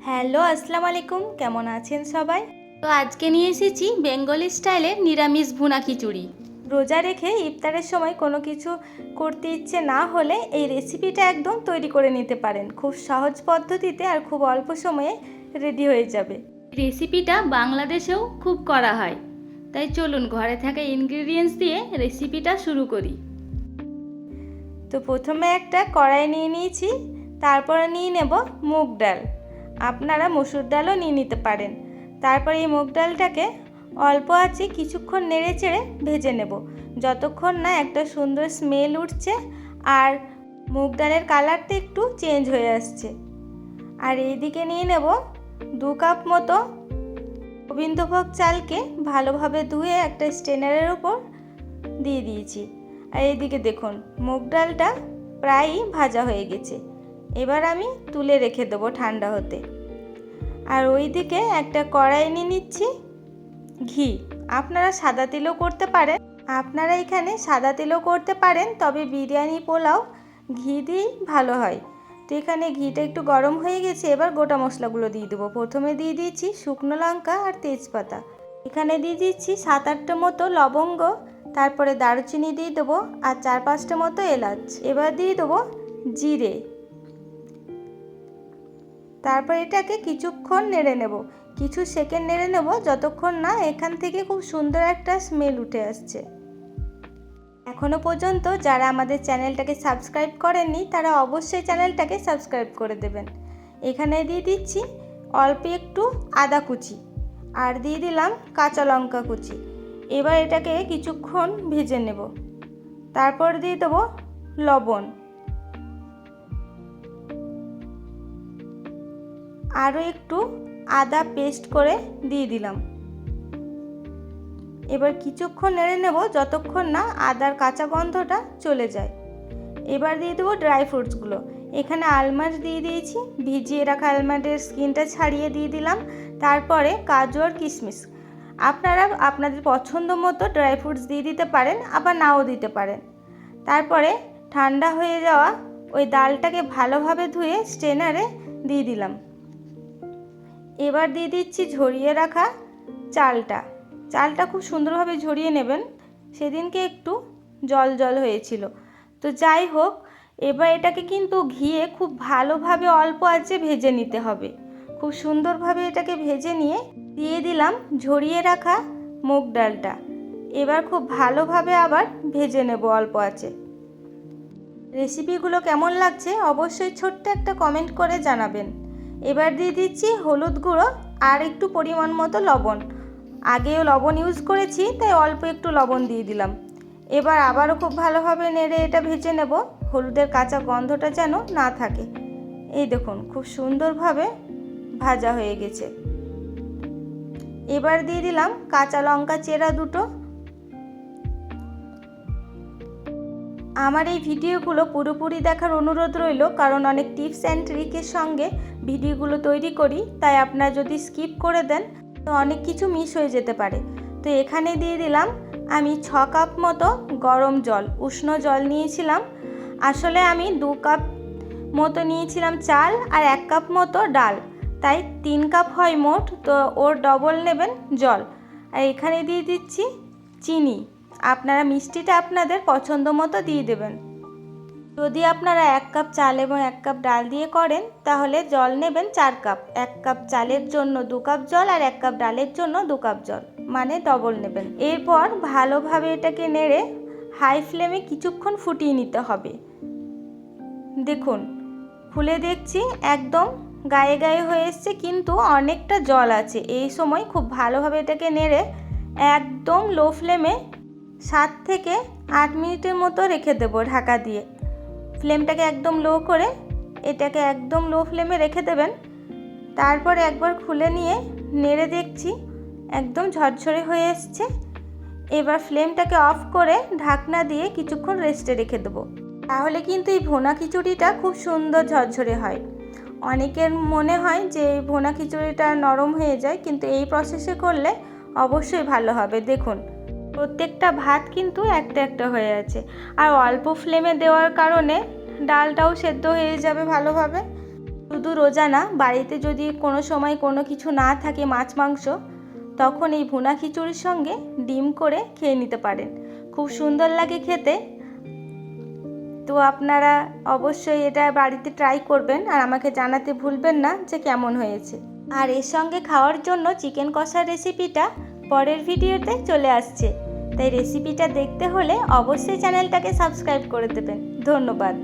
Hello, আসসালামু আলাইকুম। কেমন আছেন সবাই? তো আজকে নিয়ে এসেছি বেঙ্গলি স্টাইলে নিরামিষ ভুনা খিচুড়ি। রোজা রেখে ইফতারের সময় কোনো কিছু করতে ইচ্ছে না হলে এই রেসিপিটা একদম তৈরি করে নিতে পারেন। খুব সহজ পদ্ধতিতে আর খুব অল্প সময়ে রেডি হয়ে যাবে। রেসিপিটা বাংলাদেশেও খুব করা হয়, তাই চলুন ঘরে থাকা ইনগ্রিডিয়েন্টস দিয়ে রেসিপিটা শুরু করি। তো প্রথমে একটা কড়াই নিয়ে নিয়েছি, তারপরে নিয়ে নেব মুগ ডাল। আপনারা মসুর ডালও নিয়ে নিতে পারেন। তারপরে এই মুগ ডালটাকে অল্প আঁচে কিছুক্ষণ নেড়ে চেড়ে ভেজে নেব, যতক্ষণ না একটা সুন্দর স্মেল উঠছে আর মুগ ডালের কালারটা একটু চেঞ্জ হয়ে আসছে। আর এইদিকে নিয়ে নেব 2 কাপ মতো গোবিন্দভোগ চালকে ভালোভাবে ধুয়ে একটা স্ট্রেনারের উপর দিয়ে দিয়েছি। আর এইদিকে দেখুন মুগ ডালটা প্রায়ই ভাজা হয়ে গেছে। এবার আমি তুলে রেখে দেবো ঠান্ডা হতে। আর ওইদিকে একটা কড়াই নিয়ে নিচ্ছি ঘি। আপনারা সাদা তেলও করতে পারেন, তবে বিরিয়ানি পোলাও ঘি দিয়েই ভালো হয়। তো এখানে ঘিটা একটু গরম হয়ে গেছে। এবার গোটা মশলাগুলো দিয়ে দেবো। প্রথমে দিয়ে দিয়েছি শুকনো লঙ্কা আর তেজপাতা। এখানে দিয়ে দিচ্ছি 7-8টা মতো লবঙ্গ, তারপরে দারুচিনি দিয়ে দেবো আর 4-5টা মতো এলাচ। এবার দিয়ে দেবো জিরে। তারপর এটাকে কিছুক্ষণ নেড়ে নেব, কিছু সেকেন্ড নেড়ে নেব, যতক্ষণ না এখান থেকে খুব সুন্দর একটা স্মেল উঠে আসছে। এখনও পর্যন্ত যারা আমাদের চ্যানেলটাকে সাবস্ক্রাইব করেননি তারা অবশ্যই চ্যানেলটাকে সাবস্ক্রাইব করে দেবেন। এখানে দিয়ে দিচ্ছি অল্প একটু আদা কুচি আর দিয়ে দিলাম কাঁচা লঙ্কা কুচি। এবার এটাকে কিছুক্ষণ ভেজে নেব। তারপর দিয়ে দেবো লবণ, আরও একটু আদা পেস্ট করে দিয়ে দিলাম। এবার কিছুক্ষণ নেড়ে নেব, যতক্ষণ না আদার কাঁচা গন্ধটা চলে যায়। এবার দিয়ে দেবো ড্রাই ফ্রুটসগুলো। এখানে আলমন্ড দিয়ে দিয়েছি, ভিজিয়ে রাখা আলমন্ডের স্কিনটা ছাড়িয়ে দিয়ে দিলাম। তারপরে কাজু আর কিশমিশ। আপনারা আপনাদের পছন্দ মতো ড্রাই ফ্রুটস দিয়ে দিতে পারেন, আবার নাও দিতে পারেন। তারপরে ঠান্ডা হয়ে যাওয়া ওই ডালটাকে ভালোভাবে ধুয়ে স্ট্রেনারে দিয়ে দিলাম। এবার দিয়ে দিচ্ছি ঝরিয়ে রাখা চালটা খুব সুন্দরভাবে ঝরিয়ে নেবেন। সেদিনকে একটু জল জল হয়েছিল। তো যাই হোক, এবার এটাকে কিন্তু ঘিয়ে খুব ভালোভাবে অল্প আঁচে ভেজে নিতে হবে। খুব সুন্দরভাবে এটাকে ভেজে নিয়ে দিয়ে দিলাম ঝরিয়ে রাখা মুগ ডালটা। এবার খুব ভালোভাবে আবার ভেজে নেব অল্প আঁচে। রেসিপিগুলো কেমন লাগছে অবশ্যই ছোট্ট একটা কমেন্ট করে জানাবেন। এবার দিয়ে দিচ্ছি হলুদ গুঁড়ো আর একটু পরিমাণ মতো লবণ। আগেও লবণ ইউজ করেছি, তাই অল্প একটু লবণ দিয়ে দিলাম। এবার আবারও খুব ভালোভাবে নেড়ে এটা ভেজে নেব, হলুদের কাঁচা গন্ধটা যেন না থাকে। এই দেখুন খুব সুন্দরভাবে ভাজা হয়ে গেছে। এবার দিয়ে দিলাম কাঁচা লঙ্কা চেরা 2টো। আমার এই ভিডিওগুলো পুরোপুরি দেখার অনুরোধ রইল, কারণ অনেক টিপস অ্যান্ড ট্রিকের সঙ্গে ভিডিওগুলো তৈরি করি, তাই আপনারা যদি স্কিপ করে দেন তো অনেক কিছু মিস হয়ে যেতে পারে। তো এখানে দিয়ে দিলাম আমি 6 কাপ মতো গরম জল, উষ্ণ জল নিয়েছিলাম। আসলে আমি 2 কাপ মতো নিয়েছিলাম চাল আর 1 কাপ মতো ডাল, তাই 3 কাপ হয় মোট। তো ওর ডবল নেবেন জল। আর এখানে দিয়ে দিচ্ছি চিনি। আপনারা মিষ্টিটা আপনাদের পছন্দ মতো দিয়ে দেবেন। যদি আপনারা 1 কাপ চাল এবং 1 কাপ ডাল দিয়ে করেন তাহলে জল নেবেন 4 কাপ। 1 কাপ চালের জন্য 2 কাপ জল আর 1 কাপ ডালের জন্য 2 কাপ জল, মানে ডবল নেবেন। এরপর ভালোভাবে এটাকে নেড়ে হাই ফ্লেমে কিছুক্ষণ ফুটিয়ে নিতে হবে। দেখুন খুলে দেখছি একদম গায়ে গায়ে হয়ে এসছে, কিন্তু অনেকটা জল আছে। এই সময় খুব ভালোভাবে এটাকে নেড়ে একদম লো ফ্লেমে 7 থেকে 8 মিনিটের মতো রেখে দেবো ঢাকা দিয়ে। ফ্লেমটাকে একদম লো করে এটাকে একদম লো ফ্লেমে রেখে দেবেন। তারপরে একবার খুলে নিয়ে নেড়ে দেখছি একদম ঝরঝরে হয়ে এসছে। এবার ফ্লেমটাকে অফ করে ঢাকনা দিয়ে কিছুক্ষণ রেস্টে রেখে দেবো। তাহলে কিন্তু এই ভুনা খিচুড়িটা খুব সুন্দর ঝরঝরে হয়। অনেকের মনে হয় যে এই ভুনা খিচুড়িটা নরম হয়ে যায়, কিন্তু এই প্রসেসে করলে অবশ্যই ভালো হবে। দেখুন প্রত্যেকটা ভাত কিন্তু একটা একটা হয়ে আছে, আর অল্প ফ্লেমে দেওয়ার কারণে ডালটাও সেদ্ধ হয়ে যাবে ভালোভাবে। শুধু রোজা না, বাড়িতে যদি কোনো সময় কোনো কিছু না থাকে, মাছ মাংস, তখন এই ভুনা খিচুড়ির সঙ্গে ডিম করে খেয়ে নিতে পারেন। খুব সুন্দর লাগে খেতে। তো আপনারা অবশ্যই এটা বাড়িতে ট্রাই করবেন আর আমাকে জানাতে ভুলবেন না যে কেমন হয়েছে। আর এর সঙ্গে খাওয়ার জন্য চিকেন কষার রেসিপিটা পরের ভিডিওতে চলে আসছে, তাই রেসিপিটা দেখতে হলে অবশ্যই চ্যানেলটাকে সাবস্ক্রাইব করে দেবেন। ধন্যবাদ।